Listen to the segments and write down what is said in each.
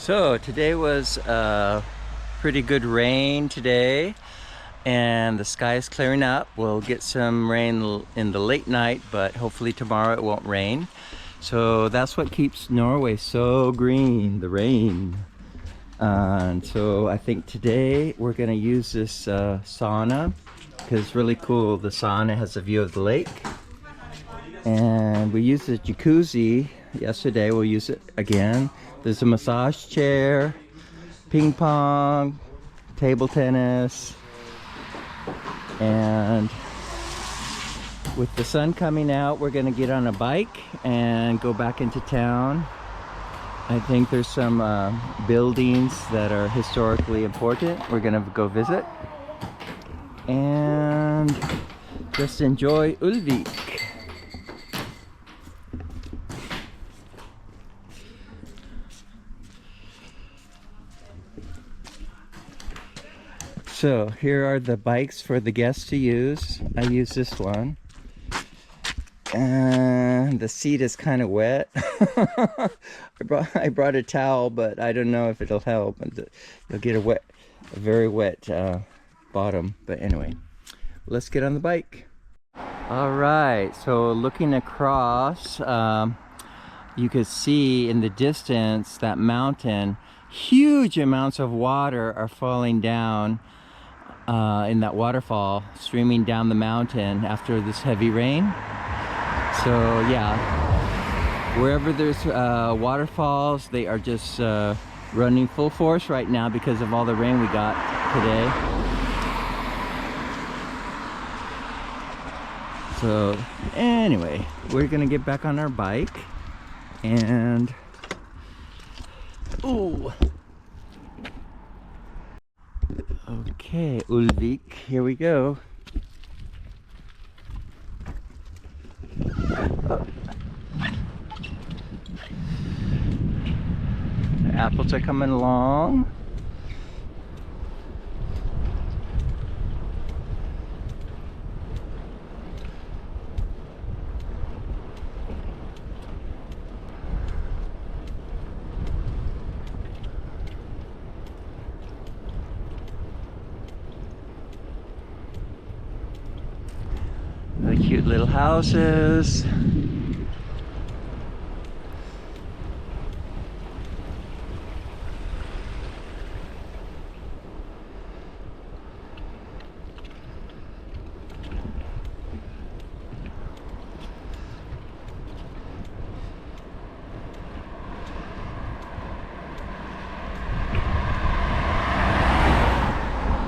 So today was pretty good rain today, and the sky is clearing up. We'll get some rain in the late night, but hopefully tomorrow it won't rain. So that's what keeps Norway so green, the rain. And so I think today we're gonna use this sauna because it's really cool. The sauna has a view of the lake, and we used the jacuzzi yesterday. We'll use it again. There's a massage chair, ping pong, table tennis, and with the sun coming out, we're gonna get on a bike and go back into town. I think there's some buildings that are historically important. We're gonna go visit and just enjoy Ulvik. So here are the bikes for the guests to use. I use this one. And the seat is kind of wet. I brought a towel, but I don't know if it'll help. You'll get a very wet bottom. But anyway, let's get on the bike. All right, so looking across, you could see in the distance that mountain. Huge amounts of water are falling down in that waterfall, streaming down the mountain after this heavy rain. So yeah, wherever there's waterfalls, they are just running full force right now because of all the rain we got today. So anyway, we're gonna get back on our bike and ooh. Okay, Ulvik, here we go. Oh. The apples are coming along. The cute little houses.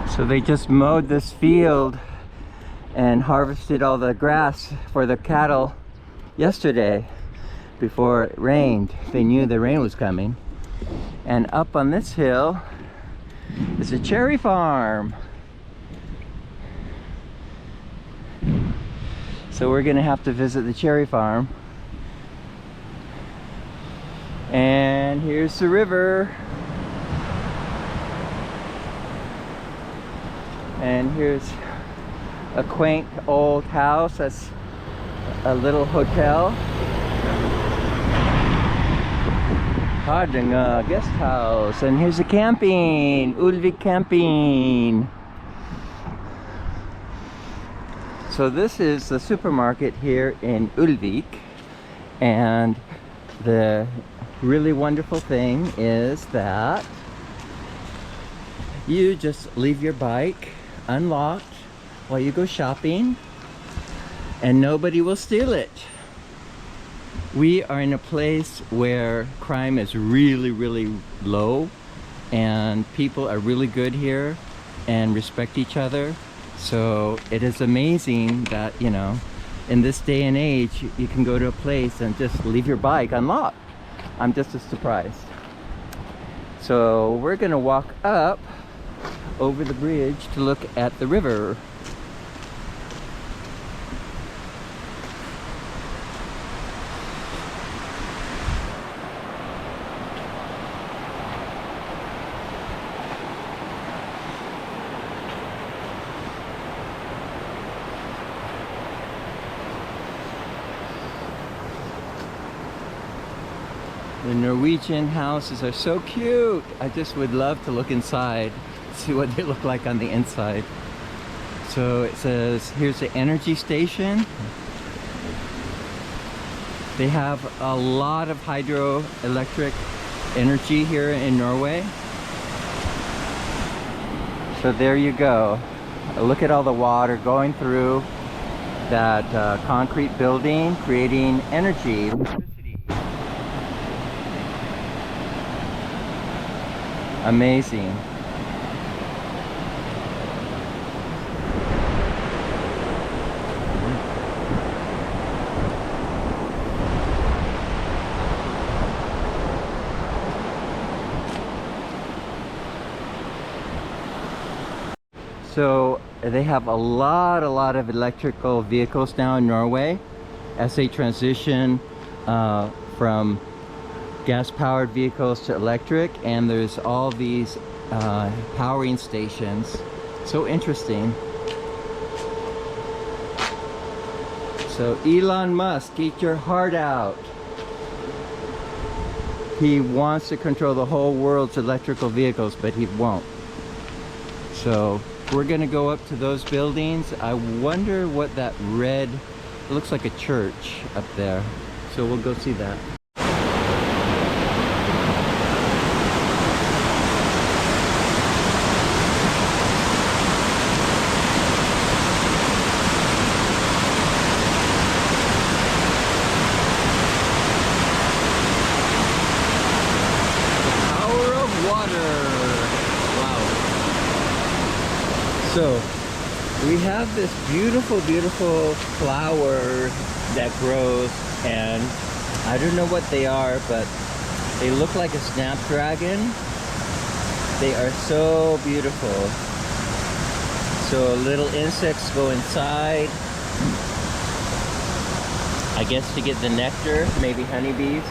So they just mowed this field and harvested all the grass for the cattle yesterday before it rained. They knew the rain was coming. And up on this hill is a cherry farm. So we're gonna have to visit the cherry farm. And here's the river. And here's a quaint old house. That's a little hotel. Hardinga guest house. And here's the camping, Ulvik camping. So this is the supermarket here in Ulvik, and the really wonderful thing is that you just leave your bike unlocked while you go shopping and nobody will steal it. We are in a place where crime is really low and people are really good here and respect each other. So it is amazing that, you know, in this day and age you can go to a place and just leave your bike unlocked. I'm just as surprised. So we're gonna walk up over the bridge to look at the river. The Norwegian houses are so cute. I just would love to look inside, see what they look like on the inside. So it says, here's the energy station. They have a lot of hydroelectric energy here in Norway. So there you go. Look at all the water going through that concrete building, creating energy. Amazing. So they have a lot of electrical vehicles now in Norway as they transition from gas-powered vehicles to electric, and there's all these powering stations. So interesting. So Elon Musk, get your heart out. He wants to control the whole world's electrical vehicles, but he won't. So we're gonna go up to those buildings. I wonder what that red, it looks like a church up there. So we'll go see that. So we have this beautiful flower that grows, and I don't know what they are, but they look like a snapdragon. They are so beautiful. So little insects go inside, I guess to get the nectar, maybe honeybees.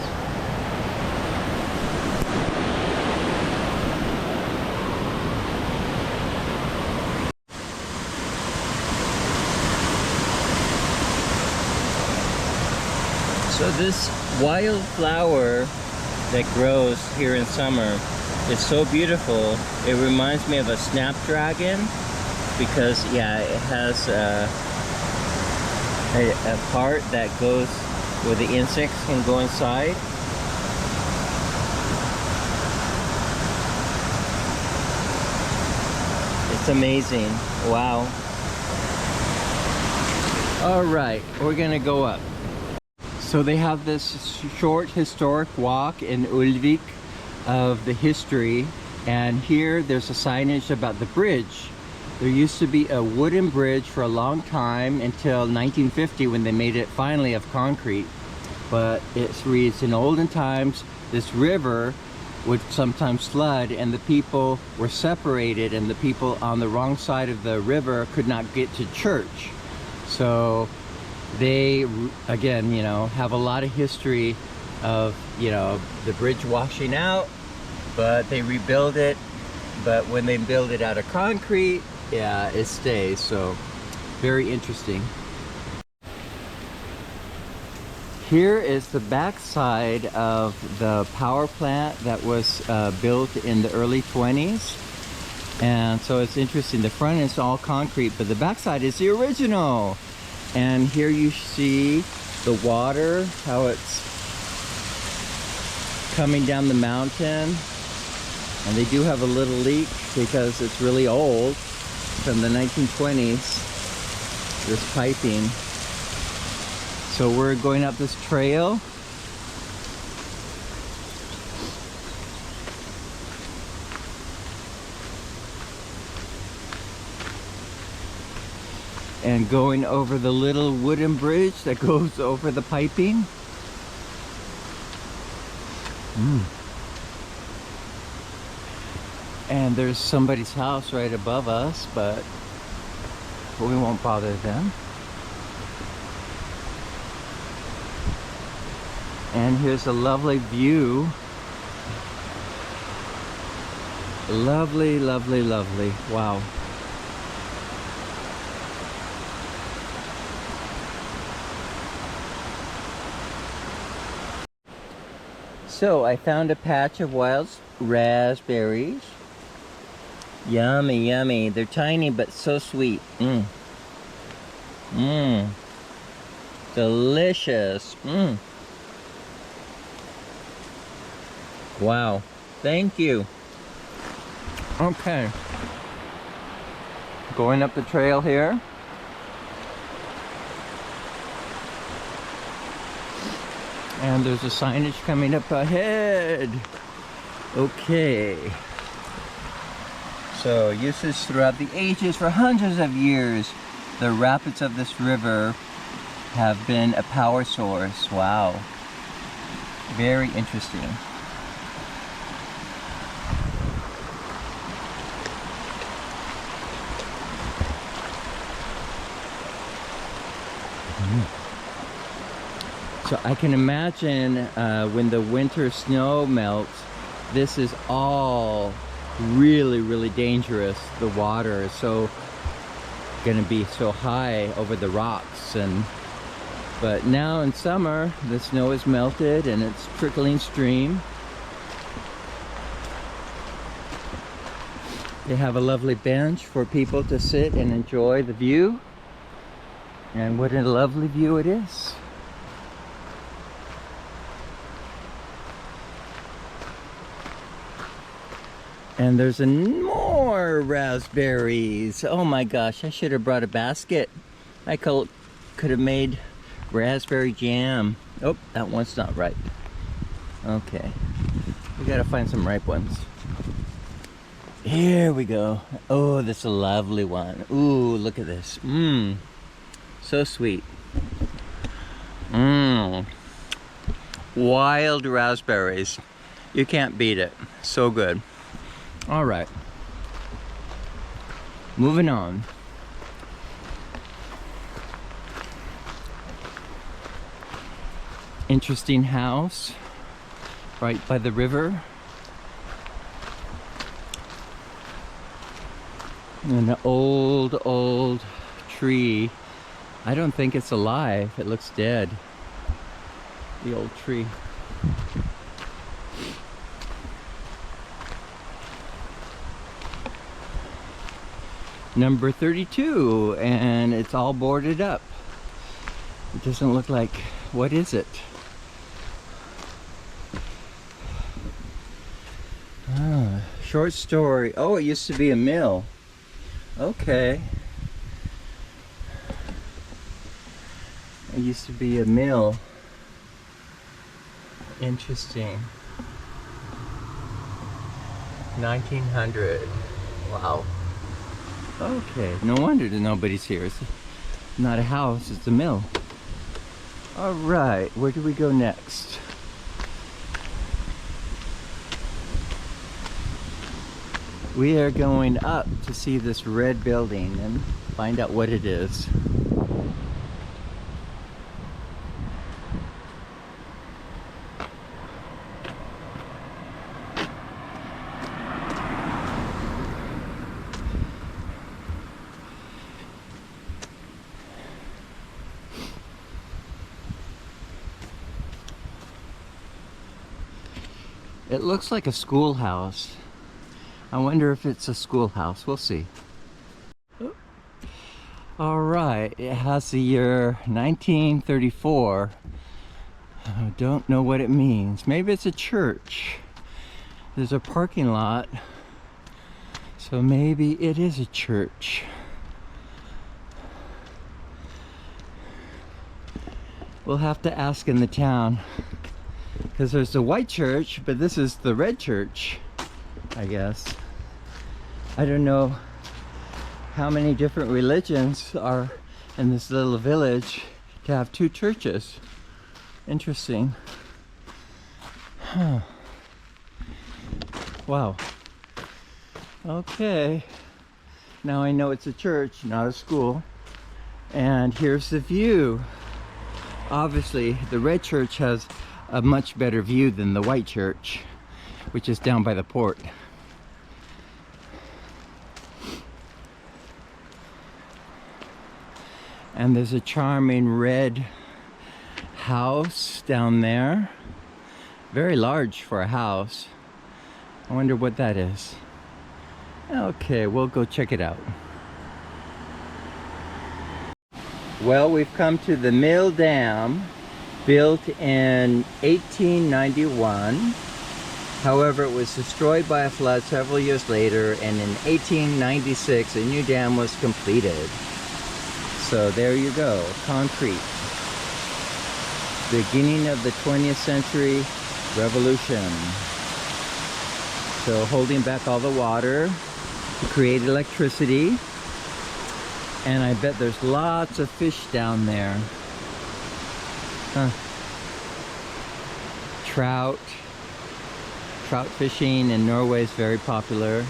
So this wildflower that grows here in summer is so beautiful. It reminds me of a snapdragon because, yeah, it has a part that goes where the insects can go inside. It's amazing. Wow. All right, we're gonna go up. So they have this short historic walk in Ulvik of the history, and here there's a signage about the bridge. There used to be a wooden bridge for a long time until 1950 when they made it finally of concrete. But it reads, in olden times this river would sometimes flood and the people were separated, and the people on the wrong side of the river could not get to church. So they, again, you know, have a lot of history of, you know, the bridge washing out, but they rebuild it. But when they build it out of concrete, yeah, it stays. So very interesting. Here is the backside of the power plant that was built in the early 20s. And so it's interesting. The front is all concrete, but the backside is the original. And here you see the water, how it's coming down the mountain. And they do have a little leak because it's really old, from the 1920s, this piping. So we're going up this trail. And going over the little wooden bridge that goes over the piping. And there's somebody's house right above us, but we won't bother them. And here's a lovely view. Lovely, lovely, lovely. Wow. So I found a patch of wild raspberries. Yummy, yummy. They're tiny but so sweet. Mmm. Mmm. Delicious. Mmm. Wow. Thank you. Okay. Going up the trail here. And there's a signage coming up ahead. Okay. So, usage throughout the ages for hundreds of years. The rapids of this river have been a power source. Wow. Very interesting. So I can imagine when the winter snow melts, this is all really, really dangerous. The water is so gonna be so high over the rocks, but now in summer the snow is melted and it's trickling stream. They have a lovely bench for people to sit and enjoy the view, and what a lovely view it is. And there's more raspberries. Oh my gosh, I should have brought a basket. I could have made raspberry jam. Oh, that one's not ripe. Okay, we gotta find some ripe ones. Here we go. Oh, this is a lovely one. Ooh, look at this. Mmm, so sweet. Mmm, wild raspberries. You can't beat it. So good. All right, moving on. Interesting house right by the river. An old tree. I don't think it's alive. It looks dead. The old tree. Number 32, and it's all boarded up. It doesn't look like, what is it? Ah, short story. Oh, it used to be a mill. Okay. It used to be a mill. Interesting. 1900. Wow. Okay, no wonder that nobody's here. It's not a house, it's a mill. All right, where do we go next? We are going up to see this red building and find out what it is. It looks like a schoolhouse. I wonder if it's a schoolhouse. We'll see. All right, it has the year 1934. I don't know what it means. Maybe it's a church. There's a parking lot, so maybe it is a church. We'll have to ask in the town, because there's the white church, but this is the red church, I guess. I don't know how many different religions are in this little village to have two churches. Interesting. Huh. Wow. Okay. Now I know it's a church, not a school. And here's the view. Obviously, the red church has a much better view than the white church, which is down by the port. And there's a charming red house down there. Very large for a house. I wonder what that is. Okay, we'll go check it out. Well, we've come to the Mill Dam, built in 1891. However, it was destroyed by a flood several years later, and in 1896 a new dam was completed. So there you go, concrete. Beginning of the 20th century revolution. So holding back all the water to create electricity. And I bet there's lots of fish down there. Huh. Trout fishing in Norway is very popular.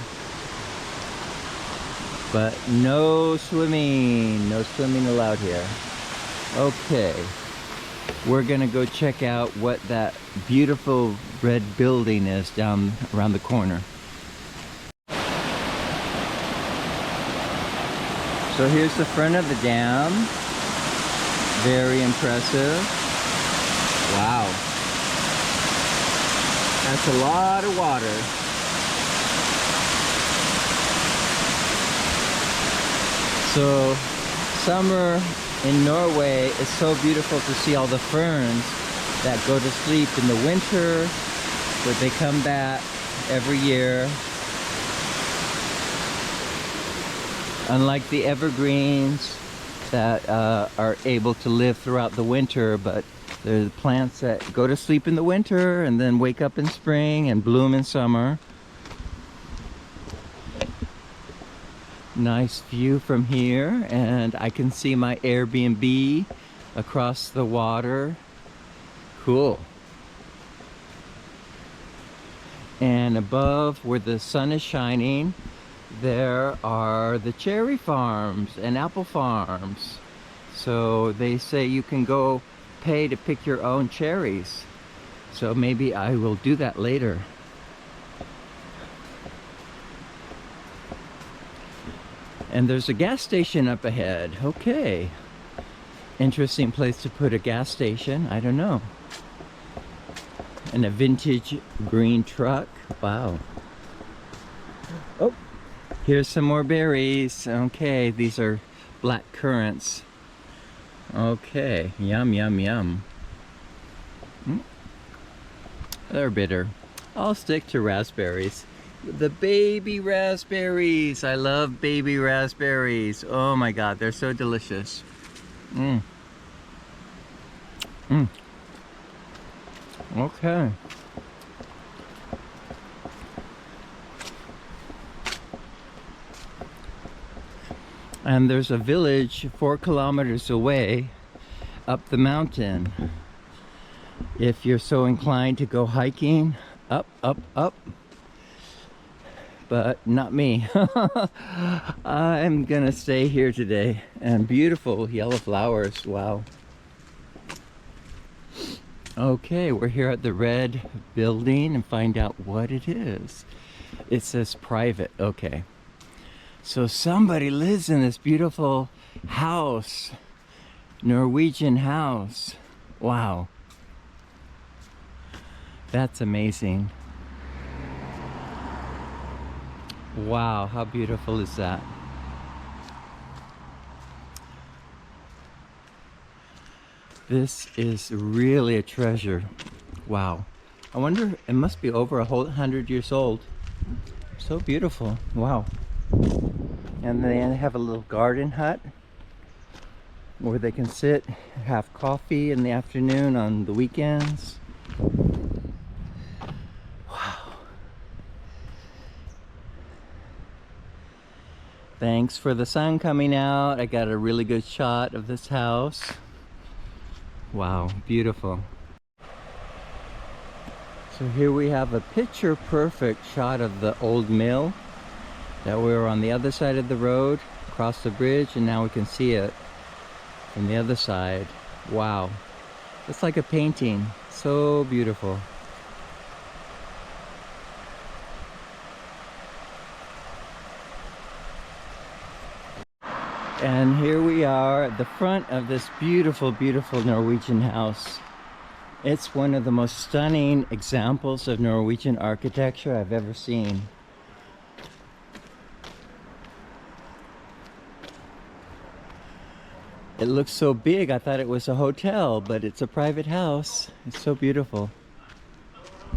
But no swimming allowed here. Okay, we're gonna go check out what that beautiful red building is down around the corner. So here's the front of the dam. Very impressive. Wow. That's a lot of water. So summer in Norway is so beautiful to see all the ferns that go to sleep in the winter, but they come back every year. Unlike the evergreens that are able to live throughout the winter, but they're the plants that go to sleep in the winter and then wake up in spring and bloom in summer. Nice view from here, and I can see my Airbnb across the water. Cool. And above, where the sun is shining, there are the cherry farms and apple farms. So they say you can go pay to pick your own cherries. So maybe I will do that later. And there's a gas station up ahead. Okay. Interesting place to put a gas station. I don't know. And a vintage green truck. Wow. Oh, here's some more berries. Okay, these are black currants. Okay, yum, yum, yum. They're bitter. I'll stick to raspberries. The baby raspberries. I love baby raspberries. Oh my God, they're so delicious. Okay. And there's a village 4 kilometers away up the mountain. If you're so inclined to go hiking, up, up, up. But not me. I'm gonna stay here today. And beautiful yellow flowers, wow. Okay, we're here at the red building and find out what it is. It says private, okay. So somebody lives in this beautiful house, Norwegian house. Wow. That's amazing. Wow, how beautiful is that? This is really a treasure. Wow. I wonder, it must be over 100 years old. So beautiful. Wow. And they have a little garden hut where they can sit, have coffee in the afternoon on the weekends. Wow. Thanks for the sun coming out. I got a really good shot of this house. Wow, beautiful. So here we have a picture perfect shot of the old mill that we were on the other side of the road, across the bridge, and now we can see it from the other side. Wow, it's like a painting. So beautiful. And here we are at the front of this beautiful, beautiful Norwegian house. It's one of the most stunning examples of Norwegian architecture I've ever seen. It looks so big, I thought it was a hotel, but it's a private house. It's so beautiful.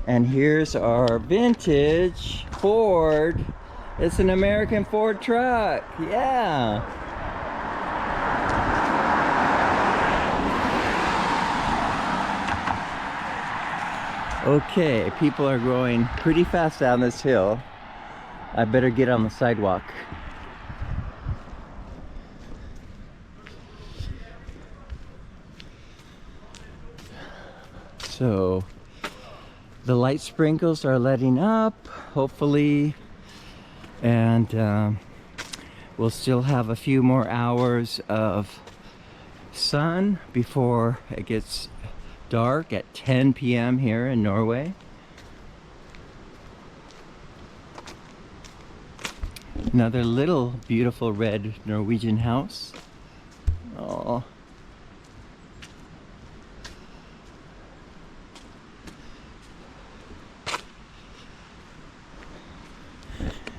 And here's our vintage Ford. It's an American Ford truck. Yeah. Okay, people are going pretty fast down this hill. I better get on the sidewalk. So the light sprinkles are letting up, hopefully, and we'll still have a few more hours of sun before it gets dark at 10 p.m. here in Norway. Another little beautiful red Norwegian house. Oh.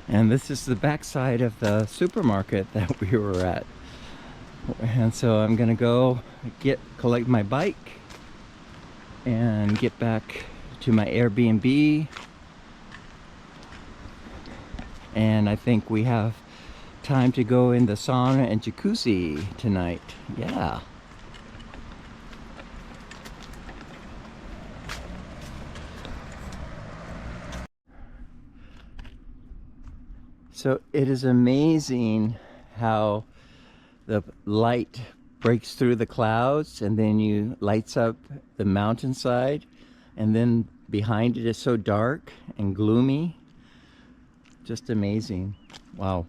And this is the backside of the supermarket that we were at. And so I'm gonna go collect my bike and get back to my Airbnb. And I think we have time to go in the sauna and jacuzzi tonight. Yeah. So it is amazing how the light breaks through the clouds and then you lights up the mountainside, and then behind it is so dark and gloomy. Just amazing. Wow.